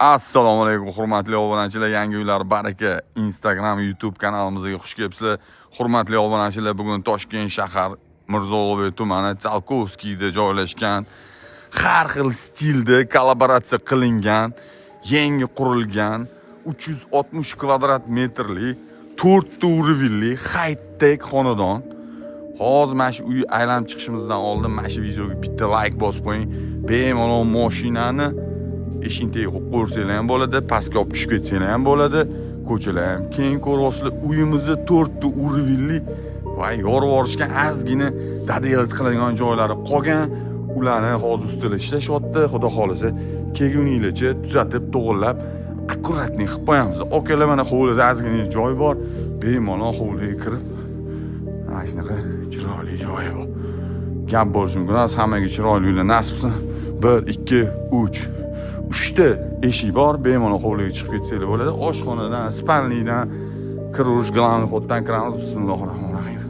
Assalomu alaykum hurmatli obunachilar, yangi uylar baraka Instagram, YouTube kanalimizga xush kelibsizlar. Hurmatli obunachilar, bugun Toshkent shahar Mirzo-Ulug'bek tumani Tsalkovskiyda joylashgan, har xil stilda kollaboratsiya qilingan, yangi qurilgan 360 kvadrat metrli 4 urinli high-tech xonadon. Hozir mana shu uy aylanib chiqishimizdan oldin mana shu videoga bitta like bosib qo'ying. Bemalol mashinani eshikka qo'yib qo'ysanglar ham bo'ladi, pastga olib tushib ketsanglar ham bo'ladi. Ko'chalar ham keng, ko'ryapsizlar. Uyimizni 4 urinli va yorib yuborishgan ozgina dadiyat qiladigan joylari qolgan. Ularni hozir ustida ishlashyapti. Xudo xolisa kelguninglarcha tuzatib, to'g'irlab, akkuratni qilib qo'yamiz. Okalar, mana hovlida ozgina joy bor. Bemalol hovliga kirib, mana shunaqa chiroyli joyi bor. Gap bo'lishi mumkin, hammaga chiroyli uylar nasib qilsin. 1, 2, 3 3ta eshik bor, bemalol hovliga chiqib ketsanglar bo'ladi. Oshxonadan, spalnidan, kirish glavni xotdan kiramiz. Bismillahirrohmanirrohim.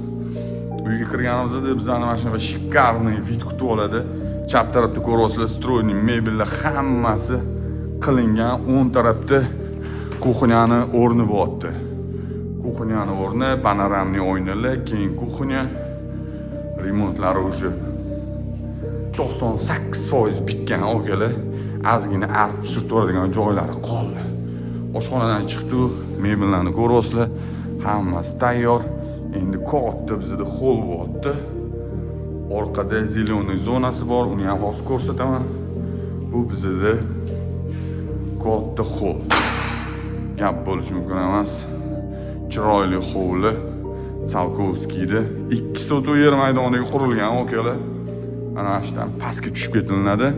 Uyga kirganimizda bizani mana shunaqa shikarniy vid kutib oladi. Chap tarafda ko'ryapsizlar, stroyniy mebellar hammasi qilingan. O'ng tarafda kuxnyani o'rni bo'lyapti. Kuxnyani o'rni, panoramniy oynalar, keng kuxnya. Remontlari уже 98% bitgan okalar. Ozgina artib surtib oladigan joylari qoldi. Oshxonadan chiqdi, mebellarni ko'ryapsizlar, hammasi tayyor. Endi katta bizda hol bo'lyapti. Orqada zeleniy zonasi bor, uni ham hozir ko'rsataman. Bu bizda katta hol. Gap bo'lishi mumkin emas. Chiroyli hovli Tsalkovskiyda 2 sotuv yer maydoniga qurilgan okalar. Ana shundan pastga tushib ketiladi.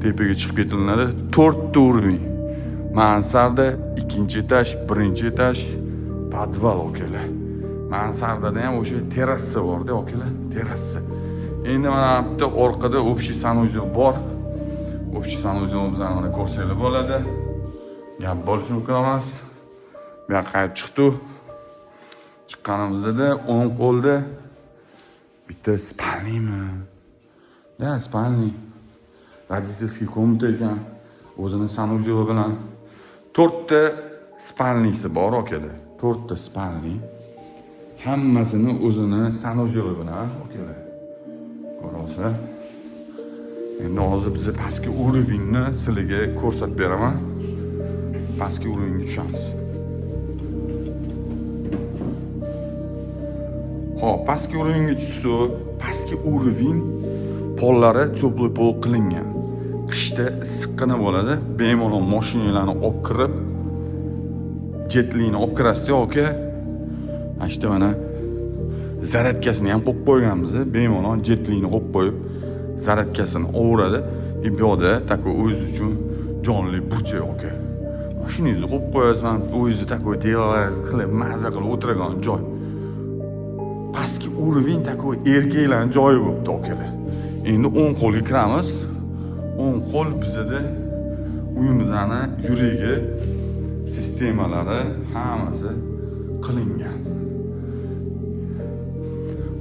Tepaga chiqib ketiladi. 4 urinli. Mansarda 2-etaj, 1-etaj, podval okalar. Mansardada ham o'sha terrasa bor-da okalar, terrasa. Endi mana bitta orqada общий sanuzel bor. Общий sanuzel bizdan mana ko'rsanglar bo'ladi. Gap bo'lishi mumkin emas. Bu yoqqa qaytib chiqdi. Chiqqanimizda o'ng qo'lda bitta spalniymi? Da, spalniy. Родительский komnata ekan. O'zini sanuzeli bilan 4 ta spalniysi bor okalar. 4 ta spalniy. Hammasini o'zini sanuzeli bilan okalar. Ko'rasizlar. Endi hozir biz pastki urinni sizlarga ko'rsatib beraman. Pastki uringa tushamiz. Xo'p, pastki uringa tushsa, pastki urin pollari cho'pli pol qilingan. Qishda issiqqina bo'ladi. Bemalol mashinalarni olib kirib, jetlikni olib kirasiz yoki ashta mana zaradkasini ham qo'yib qo'yganmiz. Bemalol jetlikni qo'yib qo'yib, zaradkasini ovoradi. Bu yerda takoy o'z uchun jonli bucha yoki mashinangizni qo'yib qo'yasiz, o'zingizni takoy delaringizni qilib, maza qilib o'tirgan joy. Pastki urin takoy erkaklarning joyi bo'libdi okalar. Endi o'ng qo'lga kiramiz. O'ng qo'l bizda uyimizning yuragi, sistemalari hammasi qilingan.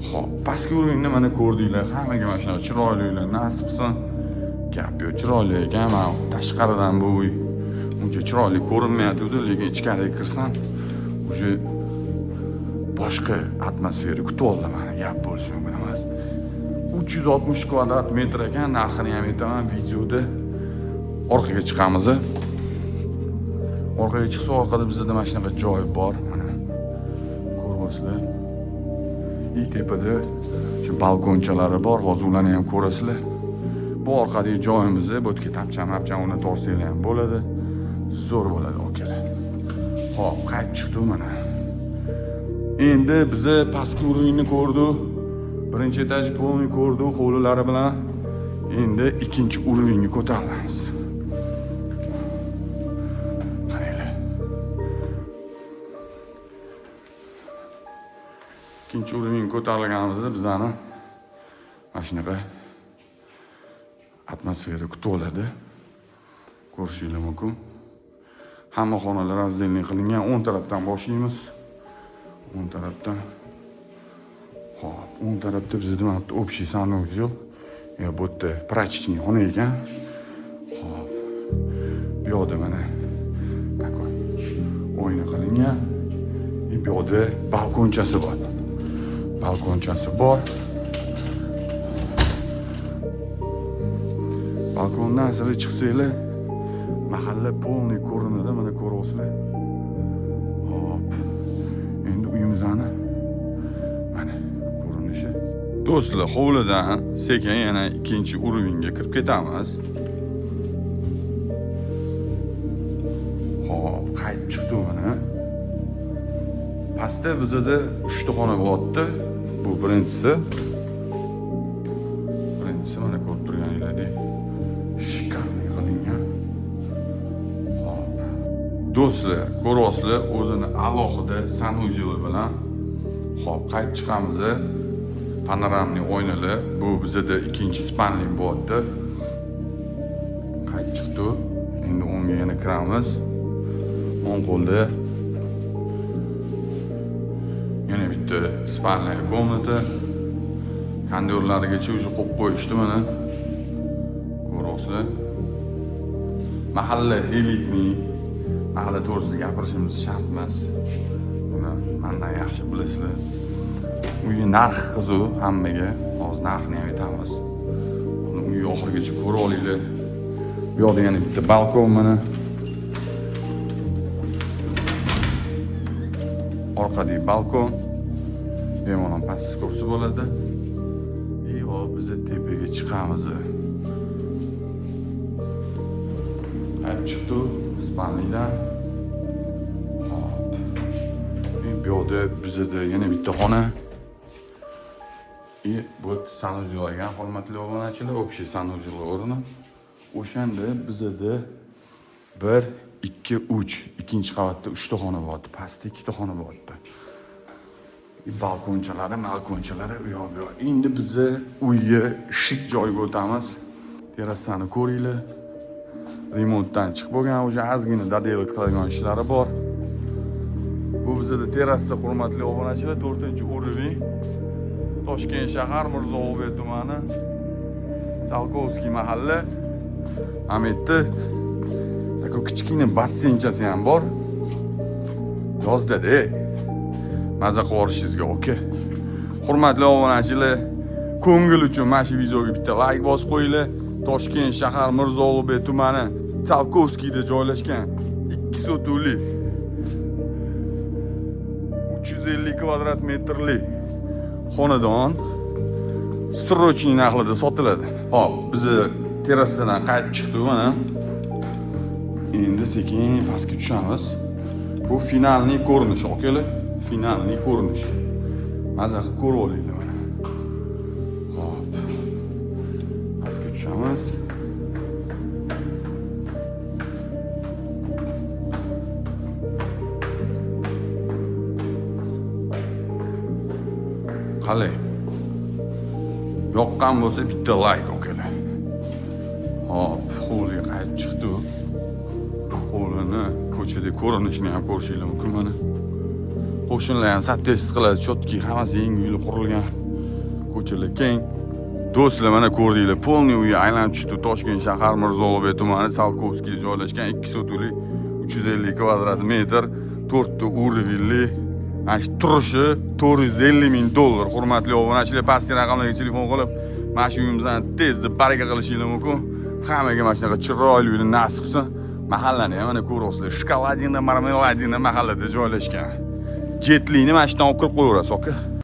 Xo'p, pastki urinni mana ko'rdinglar. Hammaga mana shunaqa chiroyli uylar nasib qilsin. Gap yo'q, chiroyli ekan. Mana tashqaridan bu uy uncha chiroyli ko'rinmayapti, lekin ichkariga kirsam, уже boshqa atmosfera kutib oldim mana. Gap bo'lishi mumkin emas. 360 kvadrat metr ekan, narxini ham aytaman videoda. Orqaga chiqamiz. Orqaga chiqsa, orqada bizda mana shunaqa joy bor, mana. Ko'ryapsizlar. Tepada shu balkonchalari bor, hozir ularni ham ko'rasizlar. Bu orqadagi joyimiz, bu yerga tapcham uni torsanglar ham bo'ladi. Zo'r bo'ladi okalar. Xo'p, qaytib chiqdi mana. Endi biz pastki urinni ko'rdik. 1-etaj polni ko'rdik hovlilari bilan. Endi 2-uringa ko'tarilamiz. Qaranglar. 2-uringa ko'tarilganimizda bizani mana shunaqa atmosfera kutib oladi. Ko'rishingiz mumkin. Hamma xonalar razdelniy qilingan. O'ng tarafdan boshlaymiz. O'ng tarafdan. Xo'p, o'ng tarafda bizda mana общий sanuzel, bu yerda prachniy xona ekan. Xo'p. bu yoqda mana takoy o'yini qilingan. Bu yoqda balkonchasi bor. Balkonchasi bor. Balkondan sirli chiqsanglar, mahalla polniy ko'rinadi, mana ko'ryapsizlar. Hop. Endi uyimizni mana ko'rinishi. Do'stlar, hovlidan sekin yana ikkinchi urovingga kirib ketamiz. Hop, qaytib chiqdi mana. Pastda bizda 3 ta xona bo'lyapti. Bu birinchisi. Birinchisi mana ko'rib turganingizdek, shikarniy qilingan. Hop. Do'stlar, ko'ryapsizlar, o'zini alohida sanuzeli bilan. Hop, qaytib chiqamiz. Panoramli oynalar. Bu bizda ikkinchi spanli bo'lyapti. Qaytib chiqdi. Endi o'ngga yana kiramiz. O'ng qo'lda yana bitta spalniy komnata. Kondyorlarigacha уже qo'yib qo'yishdi mana. Ko'ryapsizlar. Mahalla elitniy. Mahalla to'g'risida gapirishimiz shart emas. Buni mendan yaxshi bilasizlar. Uyi narx qiziq hammaga. Hozir narxni ham aytamiz. Uni uyi oxirigacha ko'rib olinglar. Bu yoqda yana bitta balkon mana. Orqadagi balkon. Bemalol pastki kursi bo'ladi. Hop, biz tepaga chiqamiz. Qaytib chiqdi spanlidan. Hop. Bu yoqda bizda yana bitta xona. Bu sanuzel ekan, hurmatli obunachilar, общий sanuzel o'rni. O'shanda bizda 1, 2, 3, ikkinchi qavatda 3 ta xona bor. Pastda 2 ta xona bor. Balkonchalari u yoq bu yoq. Endi biz uyga shik joyga o'tamiz. Terasani ko'ringlar. Remontdan chiqib bo'lgan, o'sha ozgina dodelik qiladigan ishlari bor. Bu bizda terrasa, hurmatli obunachilar, 4-uroving. Toshkent shahar Mirzo Ulug'bek tumani, Salkovskiy mahalla. Ametda taku kichkina basseynchasi ham bor. Yozda-da. Maza qilishingizga oka. Hurmatli obunachilar, ko'ngil uchun mana shu videoga bitta like bosib qo'yinglar. Toshkent shahar Mirzo Ulug'bek tumani, Salkovskiyda joylashgan 2 sotuvli 350 kvadrat metrli xonadon strochniy narxida sotiladi. Hop, biz terrasadan qaytib chiqdik mana. Endi sekin pastga tushamiz. Bu finalniy ko'rinish, okalar. Finalniy ko'rinish. Maza qilib ko'rib olinglar mana. Hop. Pastga tushamiz. Qalay. Yoqqan bo'lsa bitta like okalar. Hop, hovliga qaytib chiqdi. Hovlini, ko'chada ko'rinishini ham ko'rishinglar mumkin mana. Qo'shnilar ham sottest qiladi, chotki, hammasi yangi uylar qurilgan. Ko'chalar keng. Do'stlar, mana ko'rdinglar, polniy uyi aylanib chiqdi. Toshkent shahar Mirzo Ulug'bek tumani, Salkovskiyda joylashgan 2 sotuvli 350 kvadrat metr, 4 ta urovli. Mana turishi $450,000. Hurmatli obunachilar, pastki raqamlarga telefon qilib, mana shu uyimizni tezda baraka qilishinglar mumkin. Hammaga mana shunaqa chiroyli uyni nasib qilsin. Mahallani ham mana ko'ryapsizlar. Shkoladina, marmeladina mahallada joylashgan. Jetlikni mana shundan olib kirib qo'yaverasiz, aka.